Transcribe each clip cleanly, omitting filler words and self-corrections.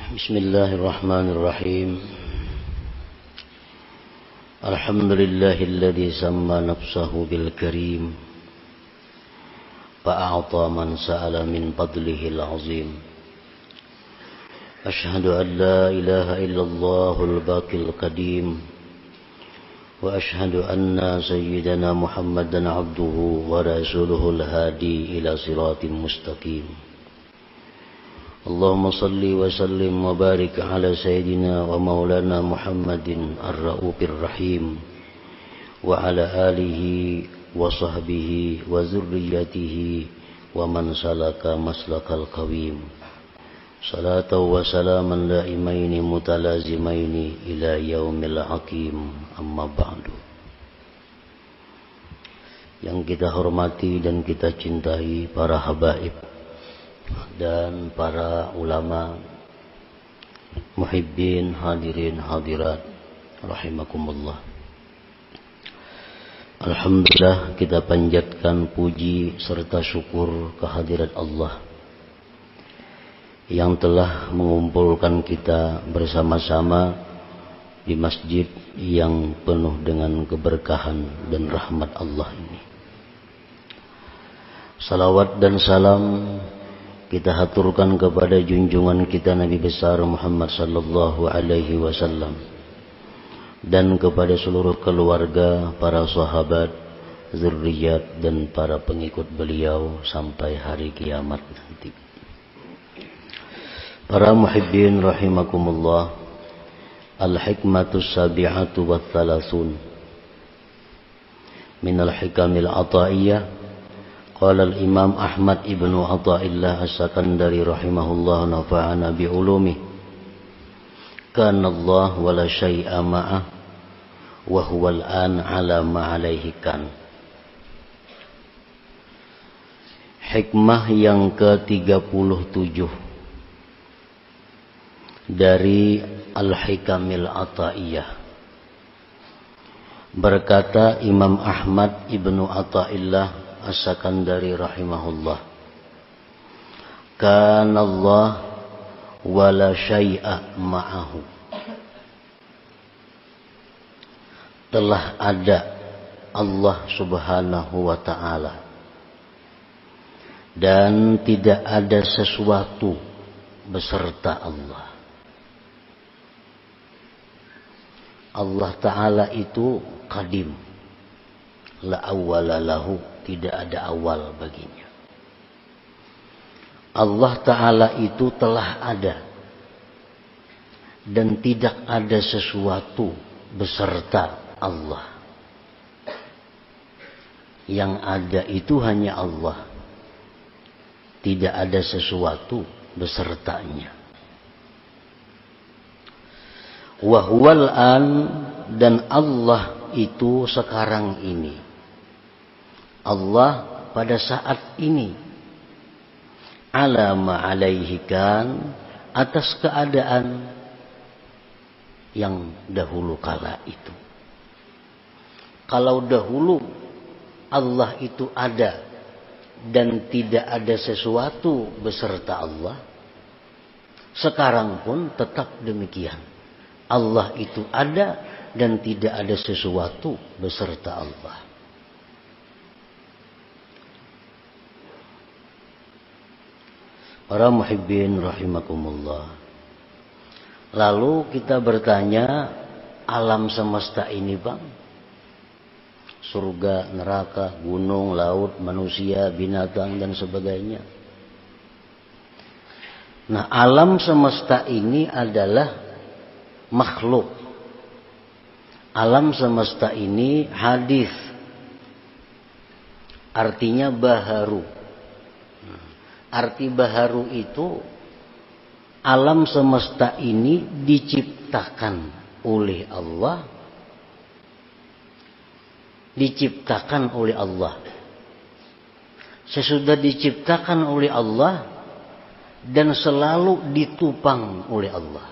Bismillahirrahmanirrahim. Alhamdulillahilladzi samma nafsahu bil karim fa'a'ta man sa'ala min fadlihil azim. Ashhadu an la ilaha illallahul baqil qadim wa ashhadu anna sayyidana Muhammadan abduhu wa rasuluhul hadi ila siratim mustaqim. Allahumma salli wa sallim wa barik ala sayyidina wa maulana Muhammadin ar-ra'ufir rahim wa ala alihi wa sahbihi wa zurriyatihi wa man salaka maslakal qawim. Salatu wa salaman da'imaini mutalazimaini ila yaumil hakim, amma ba'du. Yang kita hormati dan kita cintai para habaib dan para ulama, muhibbin, hadirin, hadirat, rahimakumullah. Alhamdulillah, kita panjatkan puji serta syukur kehadirat Allah yang telah mengumpulkan kita bersama-sama di masjid yang penuh dengan keberkahan dan rahmat Allah ini. Salawat dan salam kita haturkan kepada junjungan kita Nabi besar Muhammad sallallahu alaihi wasallam dan kepada seluruh keluarga, para sahabat, zuriat dan para pengikut beliau sampai hari kiamat nanti. Para muhibbin rahimakumullah, al-hikmatus sabi'atu wa thalathun minal hikamil ataiyah. Qala al-Imam Ahmad ibnu Athaillah as-Sakandari rahimahullah nafa'ana bi'ulumih. Kana Allah wa la syai'a ma'ah wa huwa al-an ala ma'alaihi kan. Hikmah yang ke-37 dari Al-Hikamil Athaiyah. Berkata Imam Ahmad ibnu Athaillah As-Sakandari rahimahullah, kana Allah wa la syai'a ma'ahu. Telah ada Allah subhanahu wa ta'ala dan tidak ada sesuatu beserta Allah. Allah ta'ala itu qadim, la awwala lahu, tidak ada awal baginya. Allah Ta'ala itu telah ada dan tidak ada sesuatu beserta Allah. Yang ada itu hanya Allah, tidak ada sesuatu besertanya. Wa huwal an, dan Allah itu sekarang ini, Allah pada saat ini, ala ma'alaihi kan, atas keadaan yang dahulu kala itu. Kalau dahulu Allah itu ada dan tidak ada sesuatu beserta Allah, sekarang pun tetap demikian. Allah itu ada dan tidak ada sesuatu beserta Allah. Para muhibbin rahimakumullah. Lalu kita bertanya, alam semesta ini bang, surga, neraka, gunung, laut, manusia, binatang dan sebagainya. Nah, alam semesta ini adalah makhluk. Alam semesta ini hadis, artinya baharu. Arti baharu itu alam semesta ini diciptakan oleh Allah. Diciptakan oleh Allah. Sesudah diciptakan oleh Allah dan selalu ditopang oleh Allah.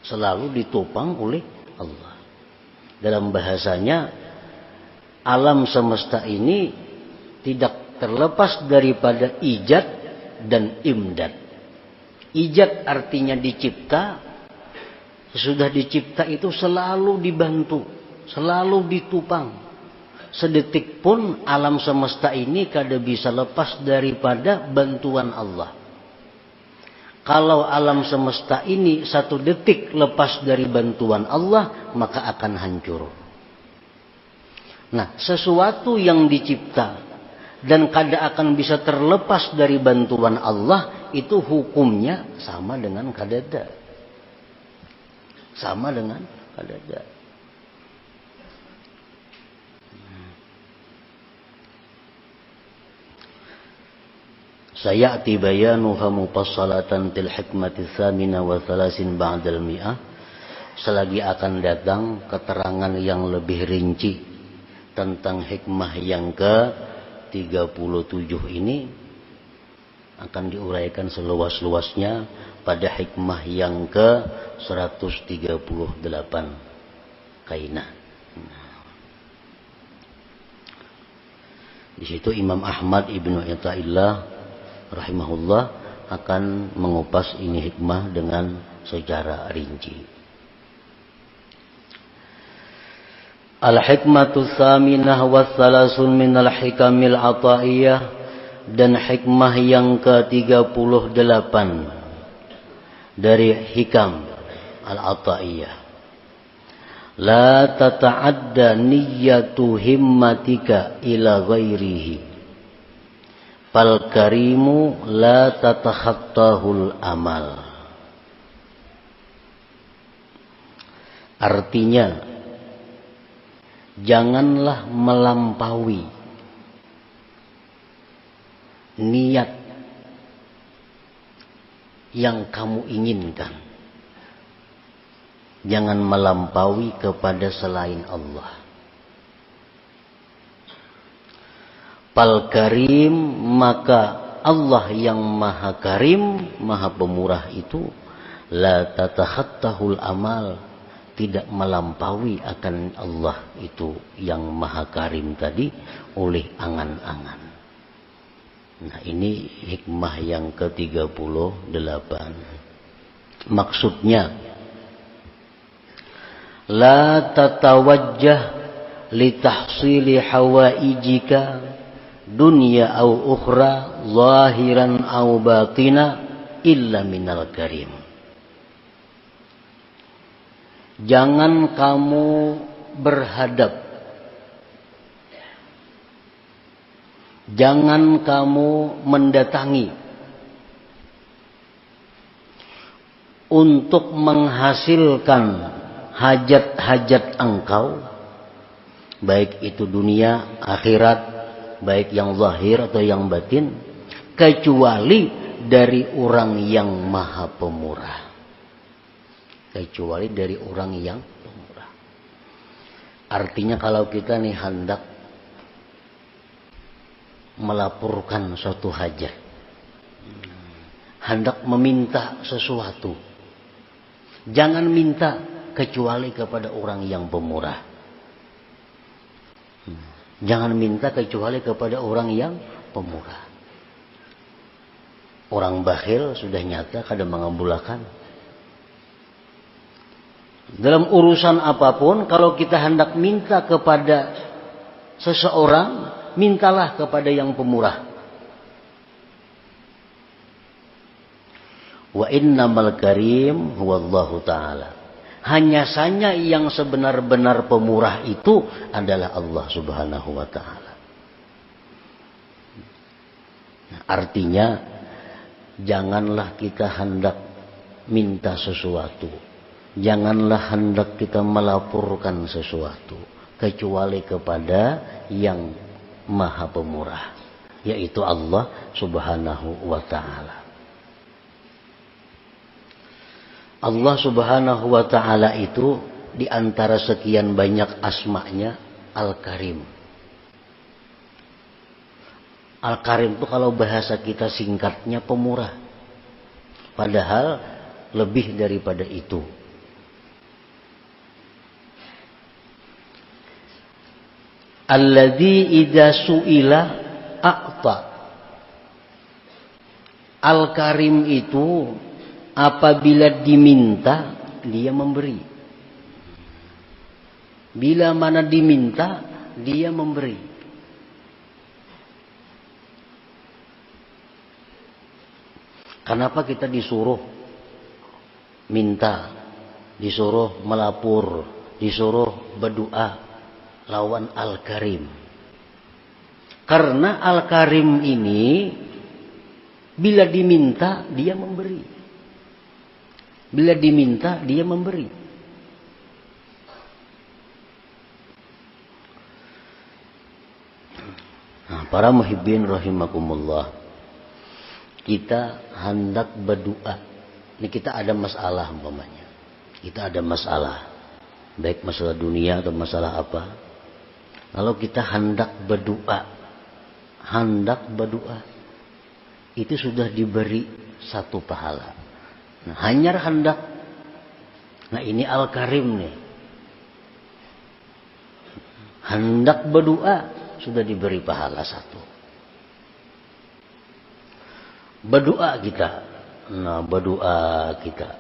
Selalu ditopang oleh Allah. Dalam bahasanya, alam semesta ini tidak terlepas daripada ijad dan imdad. Ijad artinya dicipta. Sesudah dicipta itu selalu dibantu, selalu ditupang. Sedetik pun alam semesta ini kada bisa lepas daripada bantuan Allah. Kalau alam semesta ini satu detik lepas dari bantuan Allah, maka akan hancur. Nah, sesuatu yang dicipta dan kada akan bisa terlepas dari bantuan Allah, itu hukumnya sama dengan kadada. Sama dengan kadada. Sayati bayanuha mufassalatan til hikmati tsamina wa thalasin ba'dal mi'ah. Selagi akan datang keterangan yang lebih rinci tentang hikmah yang ke-37 ini, akan diuraikan seluas-luasnya pada hikmah yang ke-138 kainah. Di situ Imam Ahmad Ibnu Athaillah rahimahullah akan mengupas ini hikmah dengan secara rinci. Al-hikmatu tsaminah wa thalasun minal hikamil ataiyah, dan hikmah yang ke-38 dari hikam al-ataiyah. La tata'adda niyyatu himmatika ila ghairihi, fal karimu la tatakhattahul amal. Artinya, janganlah melampaui niat yang kamu inginkan. Jangan melampaui kepada selain Allah. Fal karim, maka Allah yang maha karim, maha pemurah itu, la tatakhattahul amal, tidak melampaui akan Allah itu yang maha karim tadi oleh angan-angan. Nah, ini hikmah yang ke-38. Maksudnya, la tatawajjah li tahsili hawaijika dunya au ukhra zahiran au batina illa minal karim. Jangan kamu berhadap, jangan kamu mendatangi untuk menghasilkan hajat-hajat engkau, baik itu dunia, akhirat, baik yang zahir atau yang batin, kecuali dari orang yang maha pemurah. Kecuali dari orang yang pemurah. Artinya kalau kita nih hendak melaporkan suatu hajat, hendak meminta sesuatu, jangan minta kecuali kepada orang yang pemurah. Jangan minta kecuali kepada orang yang pemurah. Orang bakhil sudah nyata kada mengabulkan. Dalam urusan apapun, kalau kita hendak minta kepada seseorang, mintalah kepada yang pemurah. Wa innamal karim huwallahu ta'ala. Hanya saja yang sebenar-benar pemurah itu adalah Allah subhanahu wa ta'ala. Nah, artinya, janganlah kita hendak minta sesuatu. Janganlah hendak kita melaporkan sesuatu kecuali kepada yang maha pemurah, yaitu Allah subhanahu wa ta'ala. Allah subhanahu wa ta'ala itu di antara sekian banyak asma'nya Al-Karim. Al-Karim itu kalau bahasa kita singkatnya pemurah. Padahal lebih daripada itu. Alladzi idza su'ila a'ta. Al-Karim itu apabila diminta dia memberi. Bila mana diminta dia memberi. Kenapa kita disuruh minta, disuruh melapor, disuruh berdoa lawan Al-Karim? Karena Al-Karim ini bila diminta dia memberi. Bila diminta dia memberi. Nah, para muhibbin rahimakumullah, kita hendak berdoa. Ini kita ada masalah umpamanya. Kita ada masalah. Baik masalah dunia atau masalah apa. Kalau kita hendak berdoa. Itu sudah diberi satu pahala. Nah, hanya hendak. Nah, ini Al-Karim nih. Hendak berdoa sudah diberi pahala satu. Berdoa kita. Nah, berdoa kita.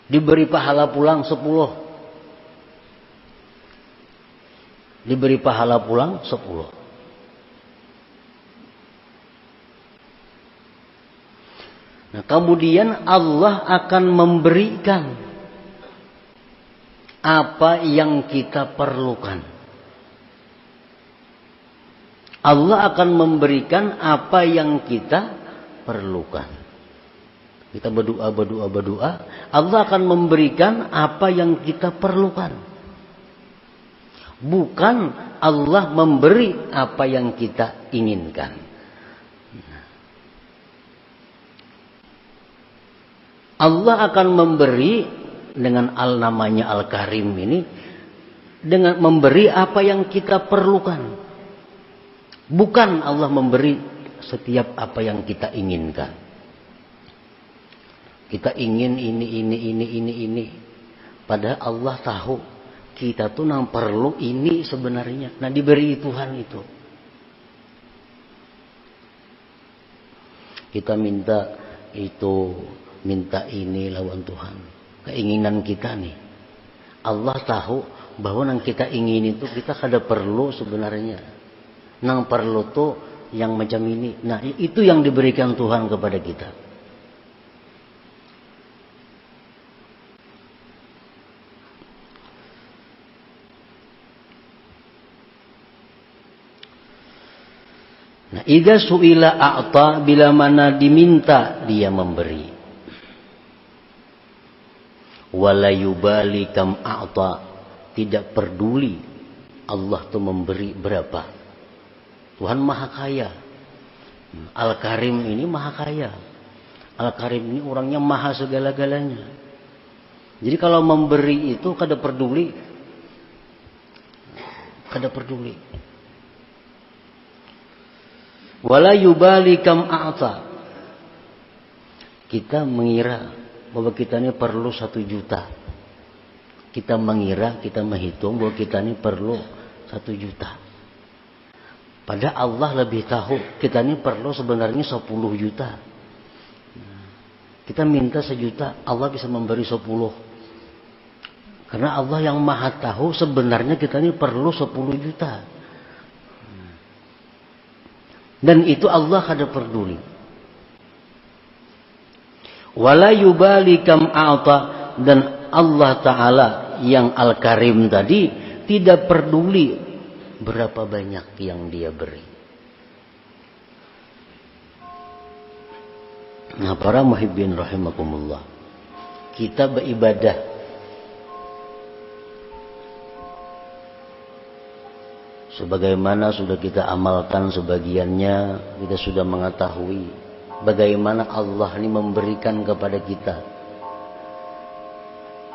Diberi pahala pulang 10. Diberi pahala pulang 10. Nah, kemudian Allah akan memberikan apa yang kita perlukan. Allah akan memberikan apa yang kita perlukan. Kita berdoa. Allah akan memberikan apa yang kita perlukan. Bukan Allah memberi apa yang kita inginkan. Allah akan memberi dengan namanya Al-Karim ini, dengan memberi apa yang kita perlukan. Bukan Allah memberi setiap apa yang kita inginkan. Kita ingin ini. Padahal Allah tahu kita tuh yang perlu ini sebenarnya. Nah, diberi Tuhan itu. Kita minta itu, minta ini lawan Tuhan. Keinginan kita nih. Allah tahu bahwa yang kita ingin itu kita kada perlu sebenarnya. Nang perlu tuh yang macam ini. Nah, itu yang diberikan Tuhan kepada kita. Nah, idza su'ila a'ta, bila mana diminta dia memberi. Wala yubali kam a'ta, tidak peduli Allah tuh memberi berapa. Tuhan maha kaya. Al-Karim ini maha kaya. Al-Karim ini orangnya maha segala-galanya. Jadi kalau memberi itu kada peduli. Wala yubali kam a'ta. Kita mengira bahwa kita ini perlu 1 juta. Kita mengira, kita menghitung bahwa kita ini perlu 1 juta. Padahal Allah lebih tahu kita ini perlu sebenarnya 10 juta. Kita minta 1 juta, Allah bisa memberi 10. Karena Allah yang maha tahu sebenarnya kita ini perlu 10 juta. Dan itu Allah kada peduli. Wala yubali kam a'ta, dan Allah Ta'ala yang Al-Karim tadi tidak peduli berapa banyak yang dia beri. Nah, para muhibbin rahimakumullah, kita beribadah sebagaimana sudah kita amalkan sebagiannya, kita sudah mengetahui bagaimana Allah ini memberikan kepada kita.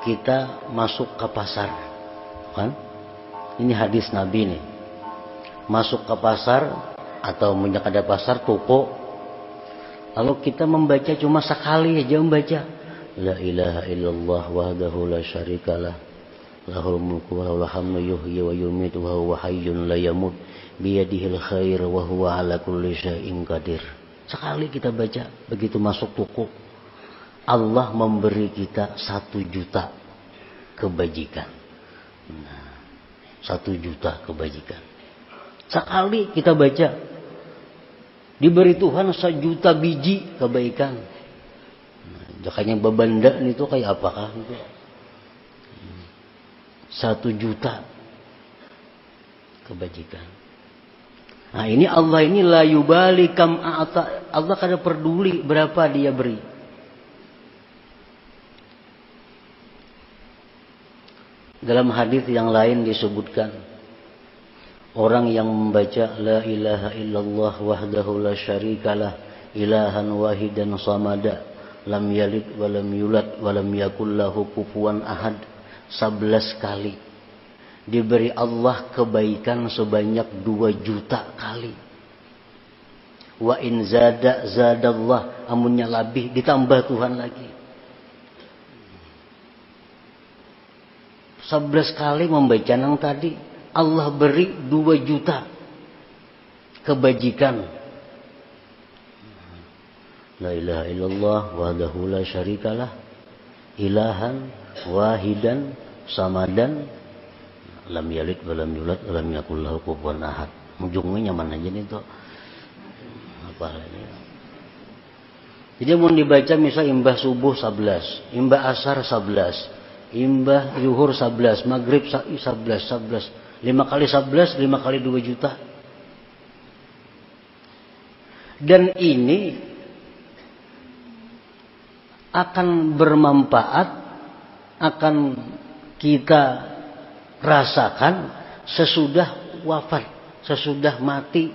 Kita masuk ke pasar, kan? Ini hadis Nabi nih. Masuk ke pasar atau menjak ada pasar toko, lalu kita membaca cuma sekali aja membaca la ilaha illallah wahdahu la syarikalah lahul mulku wa lahul hamdu yuhyi wa yumiitu wa huwa hayyun la yamut biyadihil khair wa huwa ala kulli syai'in qadir. Sekali kita baca, begitu masuk toko, Allah memberi kita 1 juta kebajikan. Nah, 1 juta kebajikan. Sekali kita baca, diberi Tuhan 1 juta biji kebaikan. Nah, jakanya babanda itu kayak apakah itu? 1 juta kebajikan. Nah ini Allah ini la yubali kam a'ta. Allah kada peduli berapa dia beri. Dalam hadis yang lain disebutkan, orang yang membaca la ilaha illallah wahdahu la syarikalah ilahan wahidan samada lam yalid walam yulad walam yakul lahu kufuwan ahad 11 kali, diberi Allah kebaikan sebanyak 2 juta kali. Wa in zada zadallah, amunnya lebih ditambah Tuhan lagi. 11 kali membaca yang tadi, Allah beri 2 juta kebajikan. La ilaha illallah wahdahu la syarikalah ilahan wahidan samadan lam yalid walam yulad walam yakul lahu kufuwan ahad. Ujungnya nyaman aja nih tuh. Apa ini? Jadi mau dibaca misal imbah subuh 11, imbah asar 11, imbah zuhur 11, maghrib 11, 5 kali 11, 5 kali 2 juta. Dan ini akan bermanfaat, akan kita rasakan sesudah wafat, sesudah mati.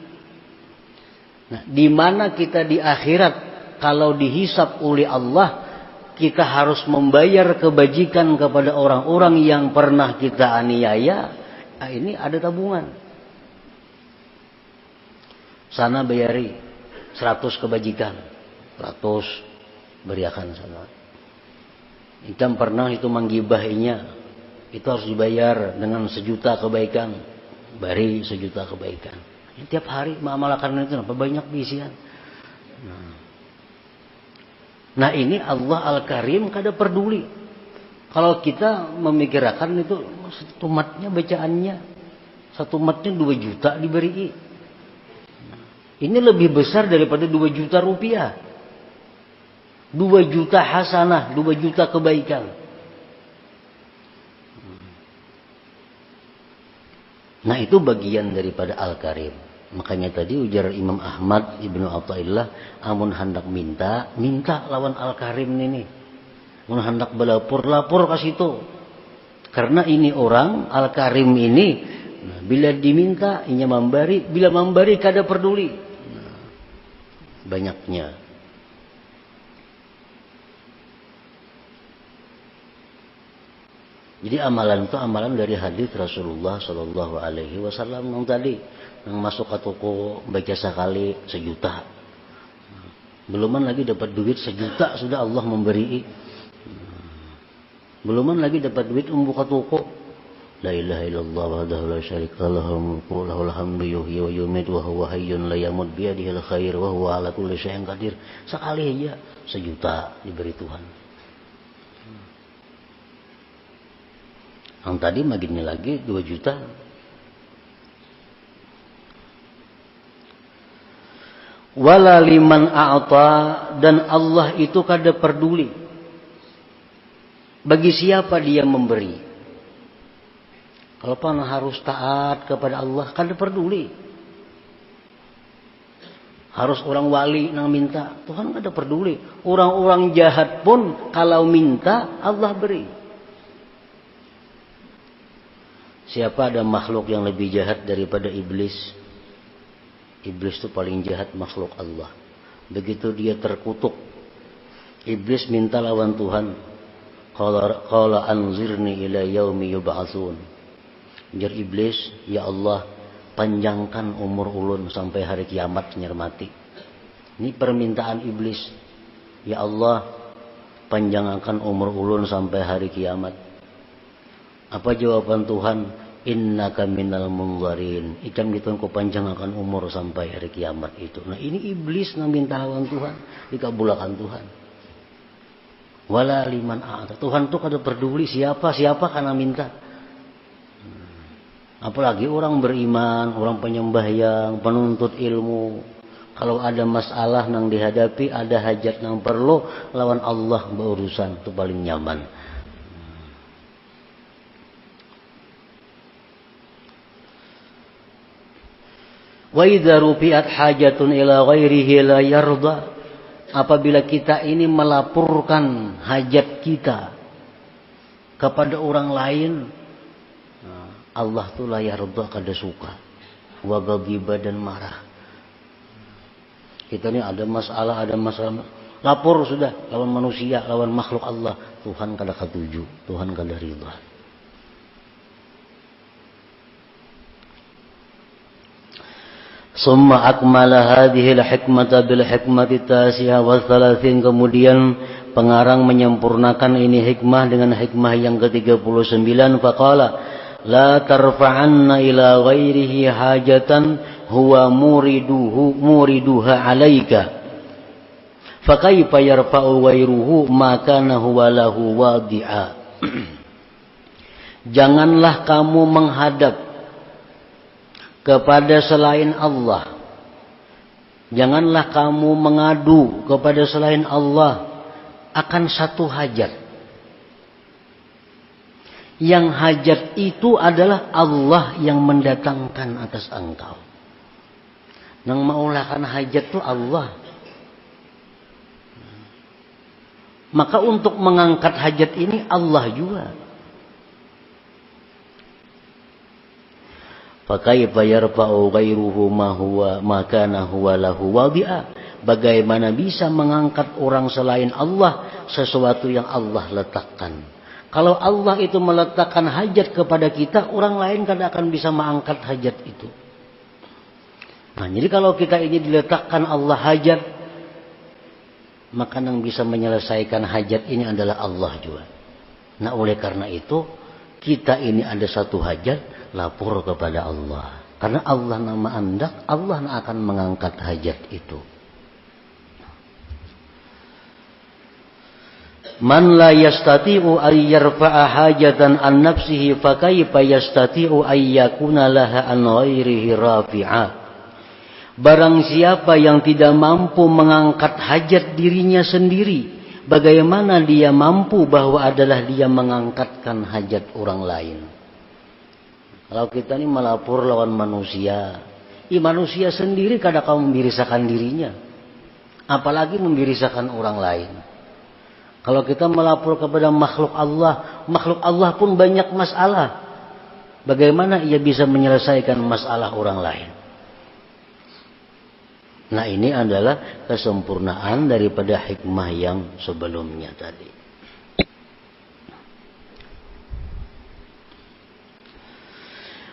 Nah, di mana kita di akhirat kalau dihisab oleh Allah, kita harus membayar kebajikan kepada orang-orang yang pernah kita aniaya. Nah, ini ada tabungan. Sana bayari 100 kebajikan, 100 beriakan sana. Kita pernah itu menggibahinya, itu harus dibayar dengan 1 juta kebaikan, bari 1 juta kebaikan. Tiap hari mengamalkan itu apa banyak bisian. Nah ini Allah Al-Karim kada peduli. Kalau kita memikirkan itu 1 matnya bacaannya, 1 matnya 2 juta diberi. Ini lebih besar daripada 2 juta rupiah. 2 juta hasanah, 2 juta kebaikan. Nah itu bagian daripada Al-Karim. Makanya tadi ujar Imam Ahmad Ibnu Athaillah, amun hendak minta, minta lawan Al-Karim ini. Amun hendak berlapor, lapor ke situ. Karena ini orang Al-Karim ini, nah, bila diminta inya memberi, bila memberi kada peduli. Nah, banyaknya. Jadi amalan itu amalan dari hadis Rasulullah Shallallahu Alaihi Wasallam yang tadi, yang masuk ke toko baca sekali 1 juta, beluman lagi dapat duit 1 juta sudah Allah memberi, beluman lagi dapat duit membuka toko, la ilaha illallah wahdahu la syarika lahu mulku lahul hamdu yuhyi wa yumiitu wa huwa hayyun la yamut biyadihil khair wa huwa ala kulli syai'in qadir. Sekali aja 1 juta diberi Tuhan. Yang tadi maginnya lagi 2 juta. Wala liman a'ta, dan Allah itu kada peduli bagi siapa dia memberi. Kalau pan harus taat kepada Allah, kada peduli. Harus orang wali nang minta, Tuhan kada peduli. Orang-orang jahat pun kalau minta Allah beri. Siapa ada makhluk yang lebih jahat daripada iblis? Iblis itu paling jahat makhluk Allah. Begitu dia terkutuk, iblis minta lawan Tuhan, qala anzirni ila yaumi yub'atsun. Jar iblis, ya Allah, panjangkan umur ulun sampai hari kiamat nyermati. Ini permintaan iblis. Ya Allah, panjangkan umur ulun sampai hari kiamat. Apa jawaban Tuhan? innaka minal munzarin. Icam gitu kau panjangkan umur sampai hari kiamat itu. Nah ini iblis nang minta lawan Tuhan, dikabulkan Tuhan. Wala liman a'ta. Tuhan tuh kada peduli siapa karena minta. Apalagi orang beriman, orang penyembahyang, penuntut ilmu. Kalau ada masalah nang dihadapi, ada hajat nang perlu, lawan Allah berurusan, itu paling nyaman. Wa idza rufi'at hajatun ila ghairihi la yarda. Apabila kita ini melaporkan hajat kita kepada orang lain, Allah tuh la yarda, kada suka. Wa ghadiba, dan marah. Kita ini ada masalah, lapor sudah lawan manusia, lawan makhluk Allah. Tuhan kada ketuju, Tuhan kada ridha. Summa akmala hadhihi al-hikmata bil hikmati tasi'ah wa thalathin. Kemudian pengarang menyempurnakan ini hikmah dengan hikmah yang ke-39. Faqala la tarfa'anna ila ghairihi hajatan huwa muriduha alaika. Fakaifa yarfa'u ghairuhu ma kana huwa lahu wadi'a. Janganlah kamu menghadap kepada selain Allah. Janganlah kamu mengadu kepada selain Allah akan satu hajat. Yang hajat itu adalah Allah yang mendatangkan atas engkau. Nang maulakan hajat itu Allah. Maka untuk mengangkat hajat ini Allah juga. Fakaifa yarfa'u ghairuhu ma kana huwa lahu wadi'a. Bagaimana bisa mengangkat orang selain Allah sesuatu yang Allah letakkan? Kalau Allah itu meletakkan hajat kepada kita, orang lain kada akan bisa mengangkat hajat itu. Nah, jadi kalau kita ini diletakkan Allah hajat, maka yang bisa menyelesaikan hajat ini adalah Allah juga. Nah, oleh karena itu kita ini ada satu hajat, lapor kepada Allah. Karena Allah nama andak, Allah akan mengangkat hajat itu. Man la yastati'u ay yarfa'a hajatan an nafsihi fa kayfa yastati'u ay yakuna laha an ghairihi rafi'a. Barang siapa yang tidak mampu mengangkat hajat dirinya sendiri, bagaimana dia mampu bahwa adalah dia mengangkatkan hajat orang lain? Kalau kita ini melapor lawan manusia, manusia sendiri kadang kau membirisakan dirinya, apalagi membirisakan orang lain. Kalau kita melapor kepada makhluk Allah pun banyak masalah. Bagaimana ia bisa menyelesaikan masalah orang lain? Nah, ini adalah kesempurnaan daripada hikmah yang sebelumnya tadi.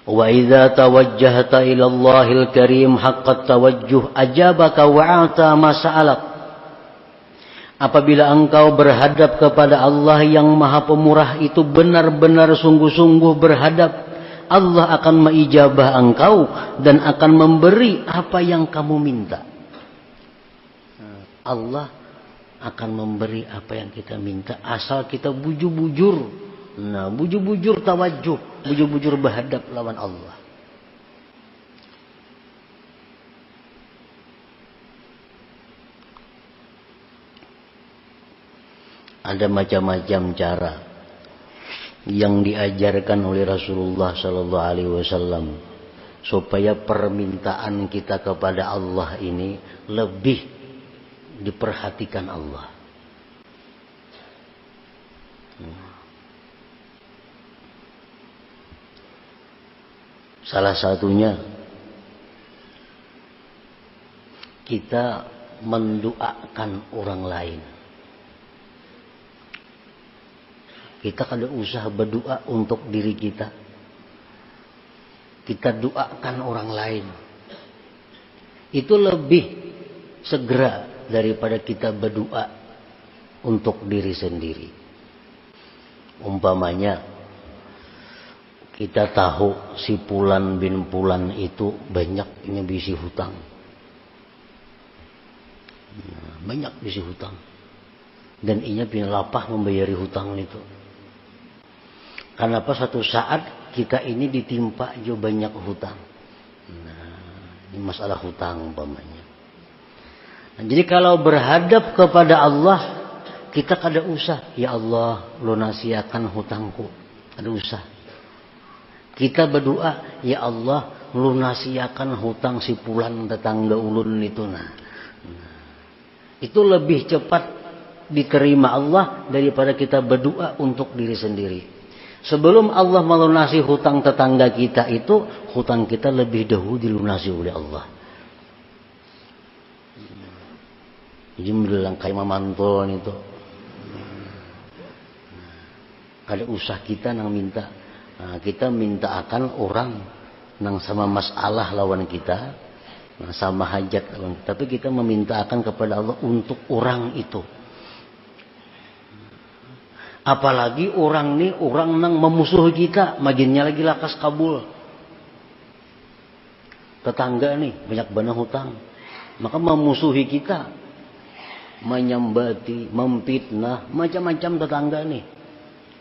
Wa idza tawajjahta ila Allahil Karim haqqat tawajjuh ajabaka wa a'ta ma sa'alak. Apabila engkau berhadap kepada Allah yang Maha Pemurah itu benar-benar sungguh-sungguh berhadap, Allah akan mengijabah engkau dan akan memberi apa yang kamu minta. Allah akan memberi apa yang kita minta asal kita bujur-bujur. Nah, bujur-bujur tawajjuh, bujur-bujur berhadap lawan Allah. Ada macam-macam cara yang diajarkan oleh Rasulullah sallallahu alaihi wasallam supaya permintaan kita kepada Allah ini lebih diperhatikan Allah. Salah satunya kita mendoakan orang lain. Kita kada usah berdoa untuk diri kita. Kita doakan orang lain. Itu lebih segera daripada kita berdoa untuk diri sendiri. Umpamanya Kita tahu si Fulan bin Fulan itu banyak ini bisi hutang. Banyak bisi hutang. Dan inya punya lapah membayari hutang itu. Kenapa suatu saat kita ini ditimpa jo banyak hutang. Nah, ini masalah hutang umpamanya. Nah, jadi kalau berhadap kepada Allah, kita kada usah, ya Allah lunasiakan hutangku. Kada usah. Kita berdoa, ya Allah lunasiakan hutang si Fulan tetangga ulun itu. Nah, itu lebih cepat diterima Allah daripada kita berdoa untuk diri sendiri. Sebelum Allah melunasi hutang tetangga kita itu, hutang kita lebih dahulu dilunasi oleh Allah. Jadi bilang kayak mamanton itu. Kada usah kita nang minta. Nah, kita minta akan orang nang sama masalah lawan kita, nah, sama hajat lawan kita. Tapi kita meminta akan kepada Allah untuk orang itu. Apalagi orang ni orang nang memusuhi kita, maginnya lagi lakas kabul. Tetangga nih banyak banget hutang, maka memusuhi kita, menyambati, memfitnah, macam-macam tetangga nih,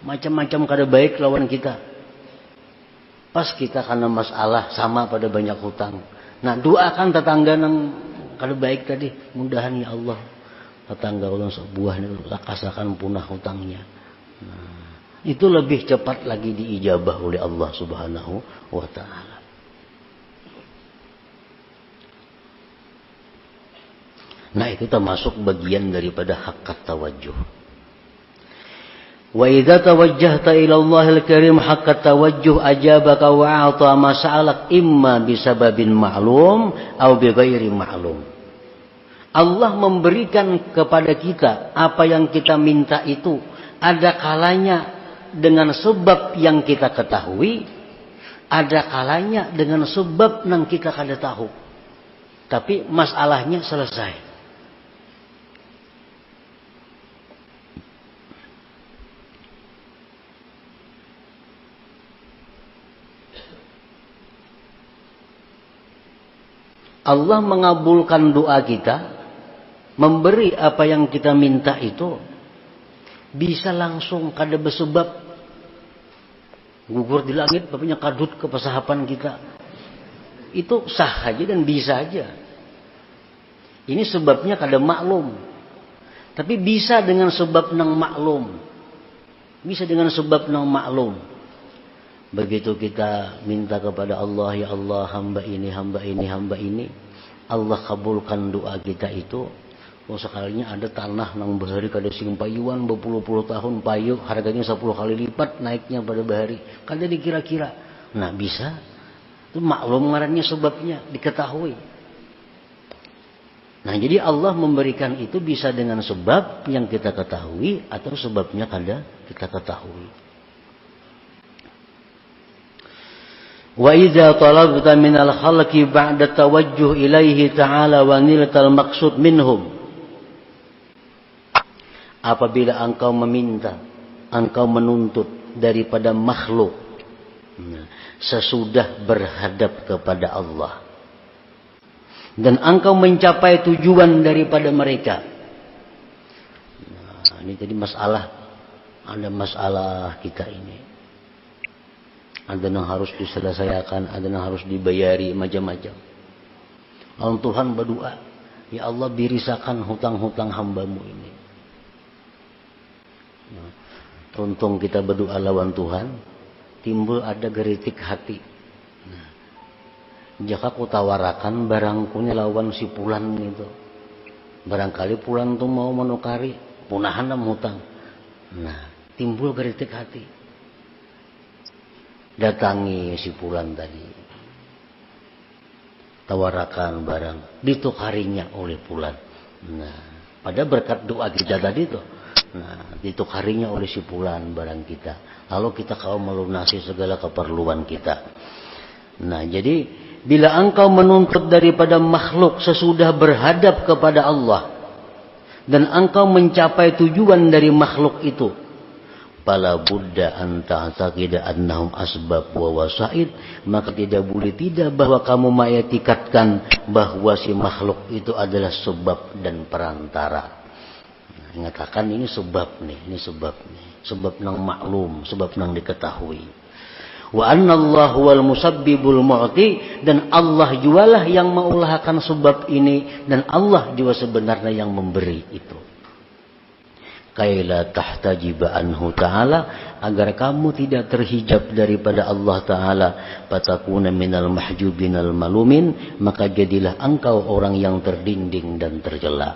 macam-macam kada baik lawan kita. Pas kita karena masalah sama pada banyak hutang. Nah, doakan tetangga nang kada baik tadi, mudahan ya Allah tetangga ulun sebuah ni lakasakan punah hutangnya. Nah, itu lebih cepat lagi diijabah oleh Allah Subhanahu wa taala. Nah, itu termasuk bagian daripada haqqat tawajjuh. Wa idza tawajjahta ila Allahil Karim haqqat tawajjuh ajabaka wa a'ta ma sa'alak imma bisababin ma'lum aw bighairi ma'lum. Allah memberikan kepada kita apa yang kita minta itu ada kalanya dengan sebab yang kita ketahui, ada kalanya dengan sebab yang kita kada tahu. Tapi masalahnya selesai. Allah mengabulkan doa kita, memberi apa yang kita minta itu bisa langsung kada bersebab gugur di langit bapaknya kadut ke pesahapan kita. Itu sah aja dan bisa aja. Ini sebabnya kada maklum. Tapi bisa dengan sebab nang maklum. Bisa dengan sebab nang maklum. Begitu kita minta kepada Allah, ya Allah hamba ini, hamba ini, hamba ini, Allah kabulkan doa kita itu. Oh, sekalinya ada tanah nang bahari kada sing payuan berpuluh-puluh tahun payu, harganya 10 kali lipat naiknya pada bahari. Kada dikira-kira. Nah, bisa. Itu maklum ngarannya sebabnya diketahui. Nah, jadi Allah memberikan itu bisa dengan sebab yang kita ketahui atau sebabnya kada kita ketahui. Wa idza talabta minal khalqi ba'da tawajjuh ilaihi ta'ala wa niltal maqsud minhum. Apabila engkau meminta, engkau menuntut daripada makhluk sesudah berhadap kepada Allah, dan engkau mencapai tujuan daripada mereka. Nah, ini jadi masalah, ada masalah kita ini. Ada yang harus diselesaikan, ada yang harus dibayari, macam-macam. Lalu Tuhan berdoa, ya Allah birisakan hutang-hutang hambamu ini. Nah, untung kita berdoa lawan Tuhan, timbul ada geritik hati. Nah, jika ku tawarakan barangkunya lawan si Fulan itu, barangkali Fulan itu mau menukari punahan nam hutang. Nah, timbul geritik hati. Datangi si Fulan tadi, tawarakan barang, ditukarinya oleh Fulan. Nah, pada berkat doa kita tadi tuh, nah, ditukarinya oleh si Fulan barang kita. Lalu kita kau melunasi segala keperluan kita. Nah, jadi bila engkau menuntut daripada makhluk sesudah berhadap kepada Allah, dan engkau mencapai tujuan dari makhluk itu, fala budda an ta'taqida annahum asbab wa wasaid, maka tidak boleh tidak bahwa kamu mengetikatkan bahwa si makhluk itu adalah sebab dan perantara. Mengatakan ini sebab nih, sebab nang maklum, sebab nang diketahui. Wa anna Allah wal musabbibul mu'ti, dan Allah jualah yang mengulahkan sebab ini, dan Allah juga sebenarnya yang memberi itu. Kaila tahtajiba anhu ta'ala, agar kamu tidak terhijab daripada Allah Ta'ala, fatakuna minal mahjubinal malumin, maka jadilah engkau orang yang terdinding dan tercela.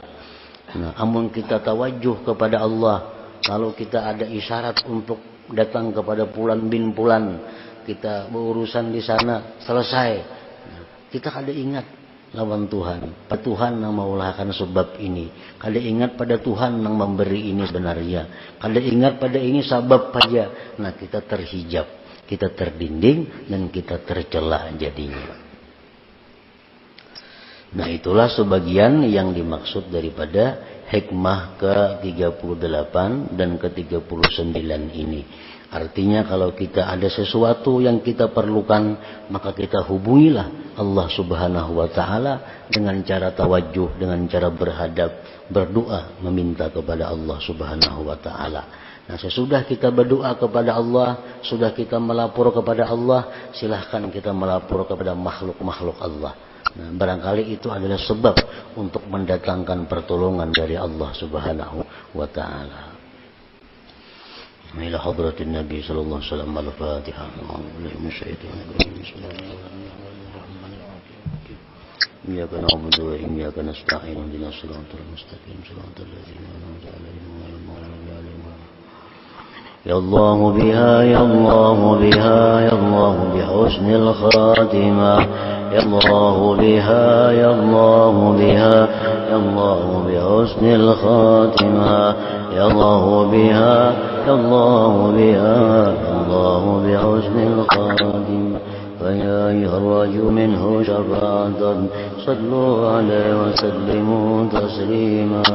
Nah, amun kita tawajuh kepada Allah, kalau kita ada isyarat untuk datang kepada Fulan bin Fulan, kita berurusan di sana selesai, nah, kita kada ingat lawan Tuhan, Tuhan yang mengulahkan sebab ini, kada ingat pada Tuhan yang memberi ini sebenarnya, kada ingat pada ini sebab saja, nah kita terhijab, kita terdinding dan kita tercela jadinya. Nah, itulah sebagian yang dimaksud daripada hikmah ke-38 dan ke-39 ini. Artinya kalau kita ada sesuatu yang kita perlukan, maka kita hubungilah Allah Subhanahu wa Ta'ala dengan cara tawajuh, dengan cara berhadap, berdoa, meminta kepada Allah Subhanahu wa Ta'ala. Nah, sesudah kita berdoa kepada Allah, sudah kita melapor kepada Allah, silahkan kita melapor kepada makhluk-makhluk Allah. Nah, barangkali itu adalah sebab untuk mendatangkan pertolongan dari Allah Subhanahu wa Ta'ala. Ila hadratin Nabi sallallahu alaihi wasallam, al-Fatihah. Iyyaka na'budu wa iyyaka nasta'in, ihdinas siratal mustaqim, siratal ladzina an'amta 'alaihim ghairil maghdubi 'alaihim. Ya Allah biha, ya Allah biha, ya Allah bihusnil khatimah. Ya Allah biha, ya Allah biha, ya Allah bihusnil khatimah. Ya Allah biha, ya Allah biha, ya Allah bihusnil khatimah. فيا يخرج منه شفاعة صلوا عليه وسلموا تسليما.